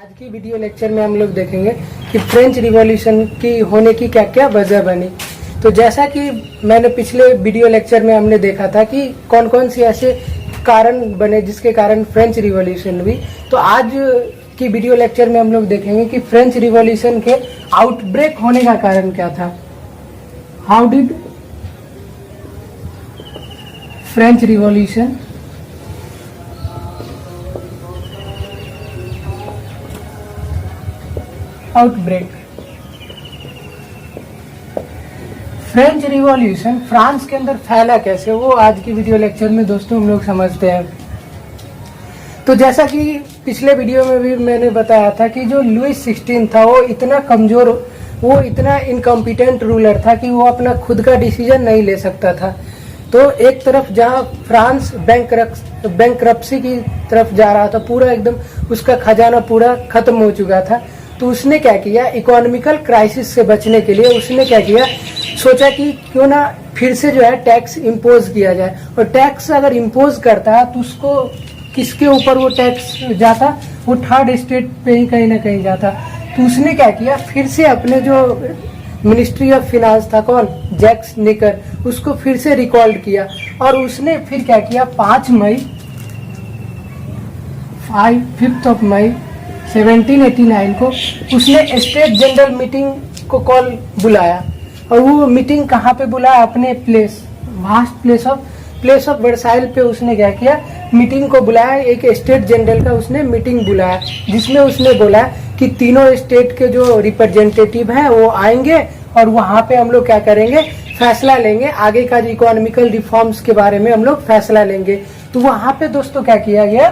आज की video lecture में हम लोग देखेंगे कि फ्रेंच रिवॉल्यूशन की होने की क्या क्या वजह बनी। तो जैसा कि मैंने पिछले वीडियो लेक्चर में हमने देखा था कि कौन कौन से ऐसे कारण बने जिसके कारण फ्रेंच रिवॉल्यूशन हुई। तो आज की वीडियो लेक्चर में हम लोग देखेंगे कि फ्रेंच रिवॉल्यूशन के आउटब्रेक होने का कारण क्या था। How did French revolution outbreak. French revolution France के अंदर फैला कैसे, वो आज की वीडियो लेक्चर में दोस्तों हम लोग समझते हैं। तो जैसा कि पिछले वीडियो में भी मैंने बताया था कि जो लुइस 16 था वो इतना कमजोर, वो इतना इनकम्पिटेंट रूलर था कि वो अपना खुद का डिसीजन नहीं ले सकता था। तो एक तरफ जहां फ्रांस बैंकरप्सी की तरफ जा रहा था, पूरा एकदम उसका खजाना पूरा खत्म हो चुका था, तो उसने क्या किया, इकोनॉमिकल क्राइसिस से बचने के लिए उसने क्या किया, सोचा कि क्यों ना फिर से जो है टैक्स इम्पोज किया जाए। और टैक्स अगर इम्पोज करता है तो उसको किसके ऊपर वो टैक्स जाता, वो थर्ड स्टेट पे ही कहीं ना कहीं जाता। तो उसने क्या किया, फिर से अपने जो मिनिस्ट्री ऑफ फिनांस था, कौन, जैक्स निकर, उसको फिर से रिकॉल्ड किया। और उसने फिर क्या किया, 5 मई 1789 को उसने स्टेट जनरल मीटिंग को कॉल बुलाया। और वो मीटिंग कहाँ पे बुलाया, अपने प्लेस ऑफ वर्साइल पे उसने क्या किया, मीटिंग को बुलाया। एक स्टेट जनरल का उसने मीटिंग बुलाया जिसमें उसने बोला कि तीनों स्टेट के जो रिप्रेजेंटेटिव हैं वो आएंगे और वहां पे हम लोग क्या करेंगे, फैसला लेंगे, आगे का इकोनॉमिकल रिफॉर्म्स के बारे में हम लोग फैसला लेंगे। तो वहां पे दोस्तों क्या किया गया,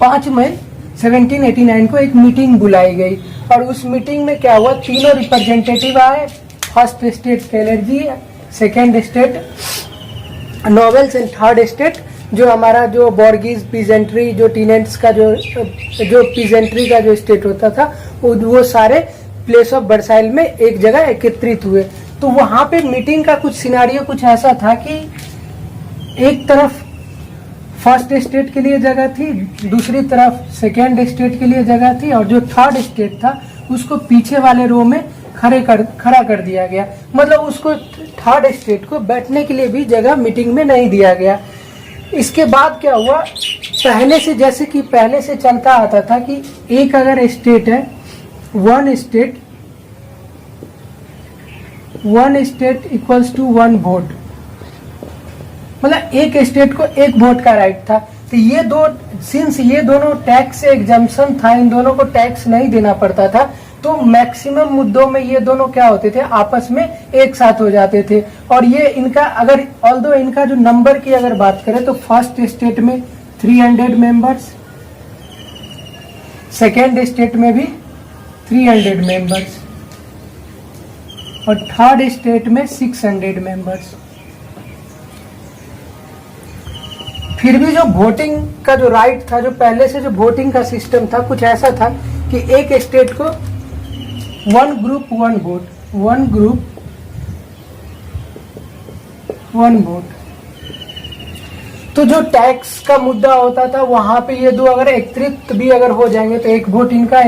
5 मई 1789 को एक मीटिंग बुलाई गई। और उस मीटिंग में क्या हुआ, तीनों रिप्रेजेंटेटिव आए, first state clergy, second state nobles and third state जो हमारा जो बॉर्गीज पीजेंट्री, जो टीनेंट्स का जो पीजेंट्री का जो स्टेट होता था, वो सारे प्लेस ऑफ वर्साइल में एक जगह एकत्रित हुए। तो वहां पे मीटिंग का कुछ सिनारियो कुछ ऐसा था कि एक तरफ फर्स्ट स्टेट के लिए जगह थी, दूसरी तरफ सेकेंड स्टेट के लिए जगह थी, और जो थर्ड स्टेट था उसको पीछे वाले रो में खड़ा कर दिया गया। मतलब उसको थर्ड स्टेट को बैठने के लिए भी जगह मीटिंग में नहीं दिया गया। इसके बाद क्या हुआ, पहले से जैसे कि पहले से चलता आता था कि एक अगर स्टेट है, one state equals to 1 vote, मतलब एक स्टेट को एक वोट का राइट था। तो ये दोनों टैक्स से एग्जम्पशन था, इन दोनों को टैक्स नहीं देना पड़ता था, तो मैक्सिमम मुद्दों में ये दोनों क्या होते थे, आपस में एक साथ हो जाते थे। और ये इनका अगर ऑल्दो इनका जो नंबर की अगर बात करें तो फर्स्ट स्टेट में 300 मेंबर्स, सेकेंड स्टेट में भी 300 मेंबर्स, और थर्ड स्टेट में 600 मेंबर्स। फिर भी जो वोटिंग का जो राइट था, जो पहले से जो वोटिंग का सिस्टम था, कुछ ऐसा था कि एक स्टेट को 1 ग्रुप 1 वोट, 1 ग्रुप 1 वोट। तो जो टैक्स का मुद्दा होता था वहां पे ये दो अगर एकत्रित भी अगर हो जाएंगे तो एक वोट इनका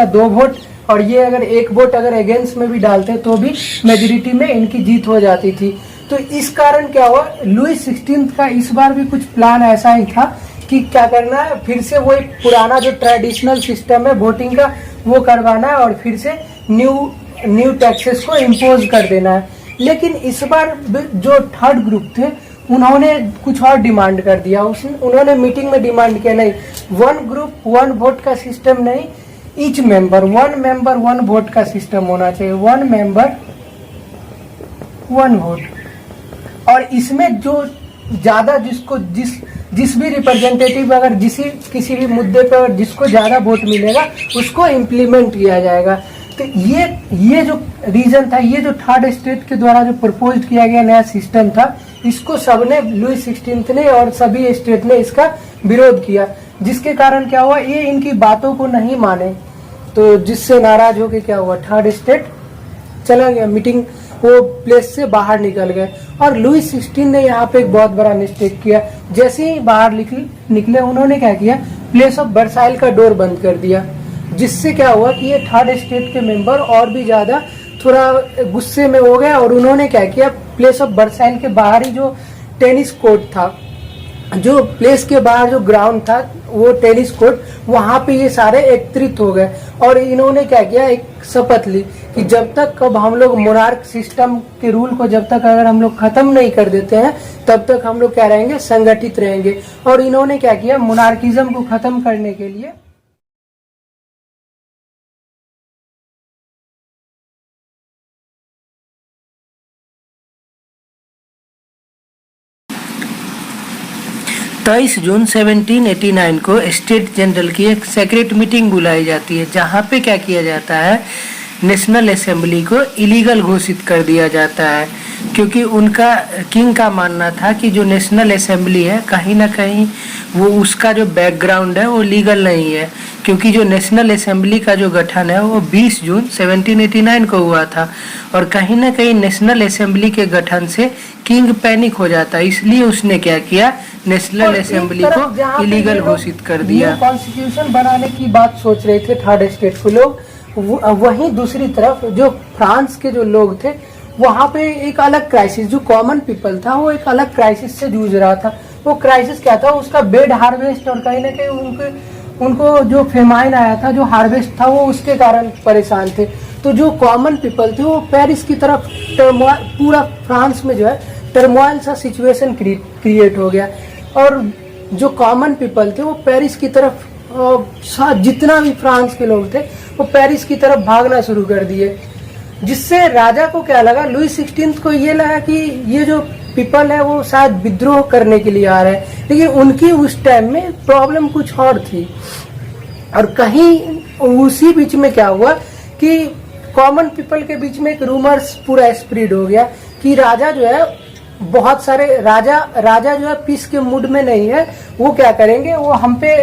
2 वोट, और ये अगर एक वोट अगर अगेंस्ट में भी डालते तो भी मेजोरिटी में इनकी जीत हो जाती थी। तो इस कारण क्या हुआ, लुइस 16 का इस बार भी कुछ प्लान ऐसा ही था कि क्या करना है, फिर से वही पुराना जो ट्रेडिशनल सिस्टम है वोटिंग का वो करवाना है और फिर से न्यू टैक्सेस को इम्पोज कर देना है। लेकिन इस बार जो थर्ड ग्रुप थे उन्होंने कुछ और डिमांड कर दिया। उन्होंने मीटिंग में डिमांड किया, नहीं 1 ग्रुप 1 वोट का सिस्टम नहीं, ईच मेंबर 1 मेंबर 1 वोट का सिस्टम होना चाहिए, 1 मेंबर 1 वोट। और इसमें जो ज्यादा जिस भी रिप्रेजेंटेटिव अगर किसी भी मुद्दे पर जिसको ज्यादा वोट मिलेगा उसको इम्प्लीमेंट किया जाएगा। तो ये जो रीजन था, ये जो थर्ड स्टेट के द्वारा जो प्रपोज किया गया नया सिस्टम था, इसको सबने, लुइस 16 ने और सभी स्टेट ने इसका विरोध किया, जिसके कारण क्या हुआ, ये इनकी बातों को नहीं माने। तो जिससे नाराज होकर क्या हुआ, थर्ड स्टेट चला गया, मीटिंग वो प्लेस से बाहर निकल गए। और लुइस 16 ने यहाँ पे एक बहुत बड़ा मिस्टेक किया। जैसे ही बाहर निकले उन्होंने क्या किया, प्लेस ऑफ वर्साइल का डोर बंद कर दिया, जिससे क्या हुआ कि ये थर्ड स्टेट के मेंबर और भी ज्यादा थोड़ा गुस्से में हो गए और उन्होंने क्या किया, प्लेस ऑफ वर्साइल के बाहर ही जो टेनिस कोर्ट था, जो प्लेस के बाहर जो ग्राउंड था वो टेनिस कोर्ट, वहां पे ये सारे एकत्रित हो गए और इन्होंने क्या किया, एक शपथ ली कि जब तक कब हम लोग मोनार्क सिस्टम के रूल को जब तक अगर हम लोग खत्म नहीं कर देते हैं तब तक हम लोग क्या रहेंगे, संगठित रहेंगे। और इन्होंने क्या किया, मोनार्किज्म को खत्म करने के लिए तेईस जून 1789 को स्टेट जनरल की एक सेक्रेट मीटिंग बुलाई जाती है, जहां पे क्या किया जाता है, नेशनल असेंबली को इलीगल घोषित कर दिया जाता है, क्योंकि उनका किंग का मानना था कि जो नेशनल असेंबली है कहीं ना कहीं वो उसका जो बैकग्राउंड है वो लीगल नहीं है, क्योंकि जो नेशनल असेंबली का जो गठन है वो 20 जून 1789 को हुआ था और कहीं ना कहीं नेशनल असेंबली के गठन से किंग पैनिक हो जाता है, इसलिए उसने क्या किया, नेशनल असेंबली को इलीगल घोषित कर दिया। कॉन्स्टिट्यूशन बनाने की बात सोच रहे थे थर्ड स्टेट के लोग, वहीं दूसरी तरफ जो फ्रांस के जो लोग थे वहां पे एक अलग क्राइसिस, जो कॉमन पीपल था वो एक अलग क्राइसिस से जूझ रहा था। वो क्राइसिस क्या था, उसका बेड हार्वेस्ट और कहीं ना कहीं उनको जो फेमाइन आया था, जो हार्वेस्ट था वो उसके कारण परेशान थे। तो जो कॉमन पीपल थे वो पेरिस की तरफ पूरा फ्रांस में जो है टर्मोइल सा सिचुएशन क्रिएट हो गया और जो कॉमन पीपल थे वो पेरिस की तरफ, जितना भी फ्रांस के लोग थे वो पेरिस की तरफ भागना शुरू कर दिए, जिससे राजा को क्या लगा, लुई 16 को ये लगा कि ये जो पीपल है वो शायद विद्रोह करने के लिए आ रहे हैं, लेकिन उनकी उस टाइम में प्रॉब्लम कुछ और थी। और कहीं उसी बीच में क्या हुआ कि कॉमन पीपल के बीच में एक रूमर्स पूरा स्प्रेड हो गया कि राजा जो है, बहुत सारे राजा जो है पीस के मूड में नहीं है, वो क्या करेंगे, वो हम पे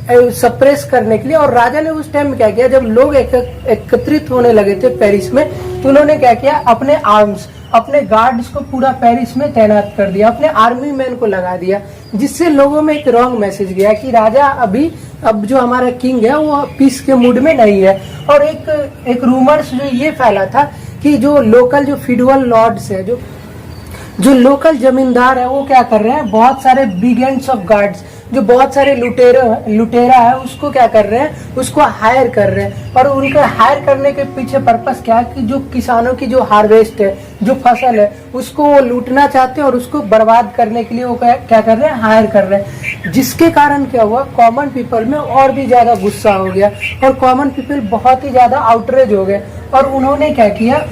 सप्रेस करने के लिए। और राजा ने उस टाइम में क्या किया, जब लोग एकत्रित होने लगे थे पेरिस में, तो उन्होंने क्या किया, अपने आर्म्स, अपने गार्ड्स को पूरा पेरिस में तैनात कर दिया, अपने आर्मी मैन को लगा दिया, जिससे लोगों में एक रॉन्ग मैसेज गया कि राजा अब जो हमारा किंग है वो पीस के मूड में नहीं है। और एक रूमर्स जो ये फैला था कि जो लोकल जो फिडुअल लॉर्ड्स है, जो लोकल जमींदार है, वो क्या कर रहे हैं, बहुत सारे ब्रिगेड्स ऑफ गार्ड्स, जो बहुत सारे लुटेरा है, उसको क्या कर रहे हैं, उसको हायर कर रहे हैं। और उनको हायर करने के पीछे पर्पस क्या है कि जो किसानों की जो हार्वेस्ट है, जो फसल है, उसको वो लूटना चाहते हैं और उसको बर्बाद करने के लिए वो क्या कर रहे हैं, हायर कर रहे हैं। जिसके कारण क्या हुआ, कॉमन पीपल में और भी ज्यादा गुस्सा हो गया और कॉमन पीपल बहुत ही ज्यादा आउटरेज हो गए और उन्होंने क्या किया,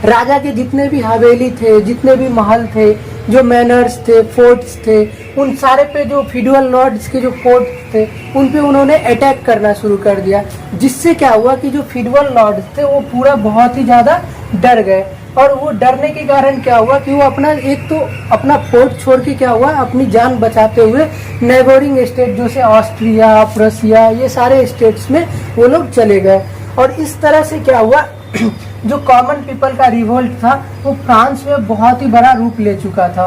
राजा के जितने भी हवेली थे, जितने भी महल थे, जो मैनर्स थे, फोर्ट्स थे, उन सारे पे जो फिडुअल लॉर्ड्स के जो फोर्ट थे उन पे उन्होंने अटैक करना शुरू कर दिया, जिससे क्या हुआ कि जो फिडुअल लॉर्ड्स थे वो पूरा बहुत ही ज्यादा डर गए। और वो डरने के कारण क्या हुआ कि वो अपना फोर्ट छोड़ के क्या हुआ, अपनी जान बचाते हुए नेबरिंग स्टेट जैसे ऑस्ट्रिया, प्रुसिया, ये सारे स्टेट्स में वो लोग चले गए। और इस तरह से क्या हुआ, जो कॉमन पीपल का रिवोल्ट था वो फ्रांस में बहुत ही बड़ा रूप ले चुका था।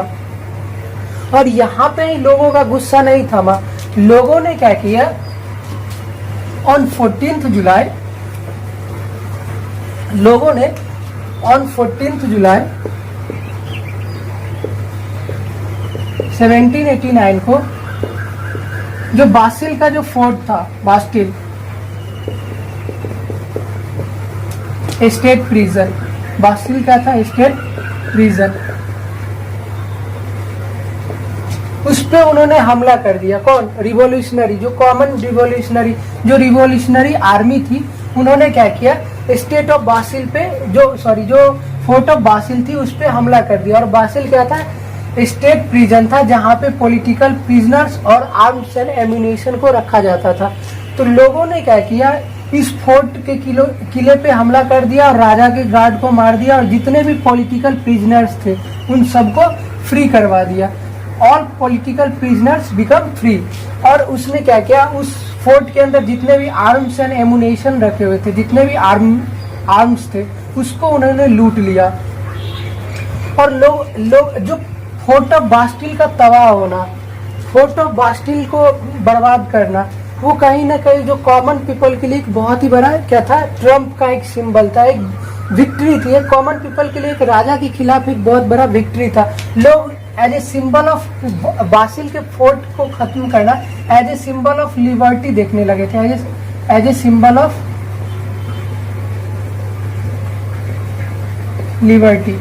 और यहाँ पे ही लोगों का गुस्सा नहीं थमा, लोगों ने क्या किया, ऑन 14 जुलाई 1789 को जो बास्टिल का जो फोर्ट था, बास्टिल स्टेट प्रिजन, बास्टिल क्या था, स्टेट प्रिजन, उस पे उन्होंने हमला कर दिया। कौन, रिवॉल्यूशनरी, जो कॉमन रिवॉल्यूशनरी आर्मी थी, उन्होंने क्या किया, स्टेट ऑफ बासिल पे जो फोर्ट ऑफ बासिल थी उस पे हमला कर दिया। और बासिल क्या था, स्टेट प्रिजन था जहाँ पे पॉलिटिकल प्रिजनर्स और आर्म्स एंड एम्यूनिशन को रखा जाता था। तो लोगों ने क्या किया, इस फोर्ट के किले पे हमला कर दिया और राजा के गार्ड को मार दिया और जितने भी पॉलिटिकल प्रिजनर्स थे उन सबको फ्री करवा दिया। All political prisoners become free. और उसने क्या किया, उस फोर्ट के अंदर जितने भी आर्म्स एंड एमुनेशन रखे हुए थे, जितने भी आर्म्स थे, उसको उन्होंने लूट लिया। और लोग जो फोर्ट ऑफ बास्टिल का तबाह होना, फोर्ट ऑफ बास्टिल को बर्बाद करना, वो कहीं ना कहीं जो कॉमन पीपल के लिए एक बहुत ही बड़ा क्या था, ट्रम्प का एक सिंबल था, एक विक्ट्री थी। एक कॉमन पीपल के लिए एक राजा के खिलाफ एक बहुत बड़ा विक्ट्री था। लोग as a symbol of Bastille के फोर्ट को खत्म करना as a symbol of liberty देखने लगे थे, as a symbol of liberty.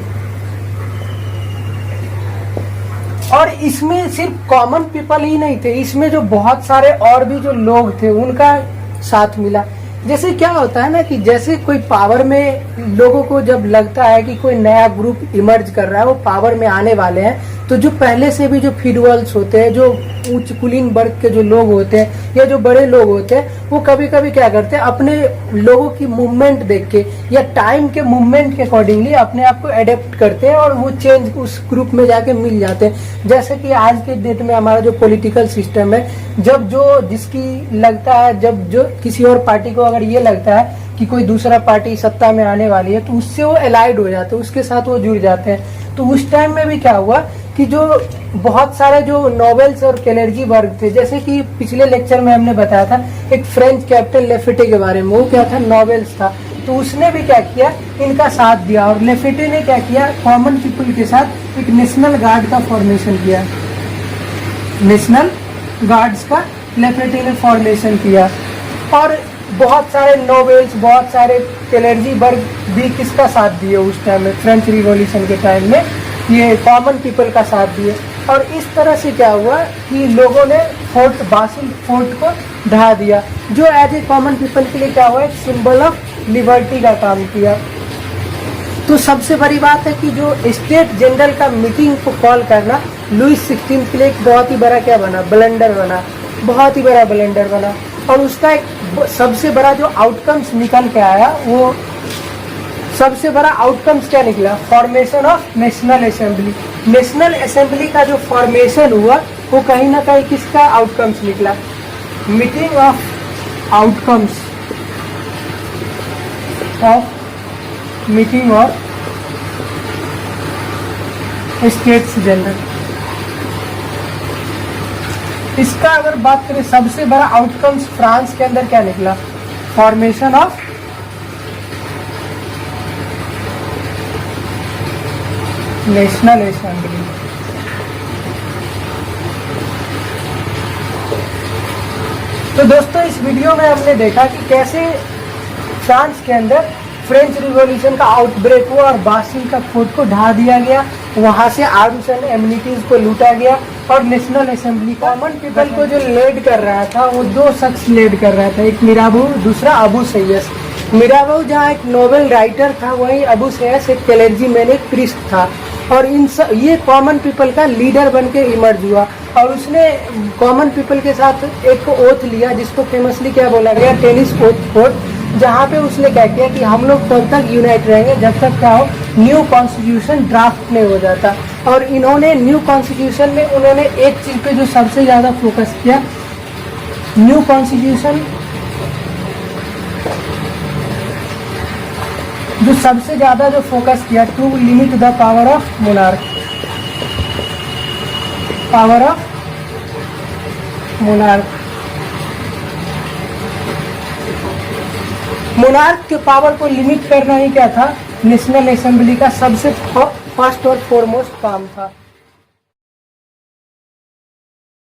और इसमें सिर्फ कॉमन पीपल ही नहीं थे, इसमें जो बहुत सारे और भी जो लोग थे उनका साथ मिला। जैसे क्या होता है ना कि जैसे कोई पावर में लोगों को जब लगता है कि कोई नया ग्रुप इमर्ज कर रहा है, वो पावर में आने वाले हैं, तो जो पहले से भी जो फीडवल्स होते हैं, जो उच्च कुलीन वर्ग के जो लोग होते हैं या जो बड़े लोग होते हैं, वो कभी कभी क्या करते हैं, अपने लोगों की मूवमेंट देख के या टाइम के मूवमेंट के अकॉर्डिंगली अपने आप को एडेप्ट करते हैं और वो चेंज उस ग्रुप में जाके मिल जाते हैं। जैसे कि आज के डेट में हमारा जो पॉलिटिकल सिस्टम है, जब जो जिसकी लगता है, जब जो किसी और पार्टी को अगर ये लगता है कि कोई दूसरा पार्टी सत्ता में आने वाली है, तो उससे वो एलाइड हो जाते हैं, उसके साथ वो जुड़ जाते हैं। तो उस टाइम में भी क्या हुआ कि जो बहुत सारे जो नोबेल्स और क्लेर्जी वर्ग थे, जैसे कि पिछले लेक्चर में हमने बताया था एक फ्रेंच कैप्टन लेफेटे के बारे में, वो क्या था, नोबेल्स था। तो उसने भी क्या किया, इनका साथ दिया। और लेफेटे ने क्या किया, कॉमन पीपल के साथ एक नेशनल गार्ड का फॉर्मेशन किया, नेशनल गार्ड्स का लेफेटे ने फॉर्मेशन किया। और बहुत सारे नोबेल्स, बहुत सारे क्लेर्जी वर्ग भी किसका साथ दिए उस टाइम में, फ्रेंच रिवॉल्यूशन के टाइम में, ये कॉमन पीपल का साथ दिए। और इस तरह से क्या हुआ कि लोगों ने फोर्ट बासिल फोर्ट को ढहा दिया, जो एज ए कॉमन पीपल के लिए क्या हुआ, एक सिंबल ऑफ लिबर्टी का काम किया। तो सबसे बड़ी बात है कि जो स्टेट जनरल का मीटिंग को कॉल करना लुईस 16 के लिए एक बहुत ही बड़ा क्या बना, ब्लंडर बना, बहुत ही बड़ा ब्लंडर बना। और उसका एक सबसे बड़ा जो आउटकम्स निकल के आया, वो सबसे बड़ा आउटकम्स क्या निकला, formation of national assembly. National assembly का जो फॉर्मेशन हुआ वो कहीं ना कहीं किसका आउटकम्स निकला, meeting of outcomes of meeting of states general. इसका अगर बात करें सबसे बड़ा आउटकम्स फ्रांस के अंदर क्या निकला, फॉर्मेशन ऑफ नेशनल असेंबली। तो दोस्तों इस वीडियो में हमने देखा कि कैसे फ्रांस के अंदर फ्रेंच रिवॉल्यूशन का आउटब्रेक हुआ और बासिल का फोर्ट को ढा दिया गया, वहां से आर्म्स एंड एम्यूनिटीज को लूटा गया। और नेशनल असेंबली कॉमन पीपल को जो लीड कर रहा था वो दो शख्स लीड कर रहा था, एक मिराबो, दूसरा अबू सैयस। मिराबो जहाँ एक नोबेल राइटर था, वहीं अबू सैयस एक क्लेर्जी मैन, एक प्रीस्ट था। और ये कॉमन पीपल का लीडर बन के इमर्ज हुआ। और उसने कॉमन पीपल के साथ एक ओथ लिया जिसको फेमसली क्या बोला गया, टेनिस ओथ, जहाँ पे उसने क्या किया कि हम लोग तब तक यूनाइट रहेंगे जब तक क्या हो, न्यू कॉन्स्टिट्यूशन ड्राफ्ट नहीं हो जाता। और इन्होंने न्यू कॉन्स्टिट्यूशन में उन्होंने एक चीज पे जो सबसे ज्यादा फोकस किया, न्यू कॉन्स्टिट्यूशन जो सबसे ज्यादा जो फोकस किया, to limit the power of monarch, power of monarch. Monarch के पावर को लिमिट करना ही क्या था, नेशनल असेंबली का सबसे फर्स्ट और फॉरमोस्ट काम था।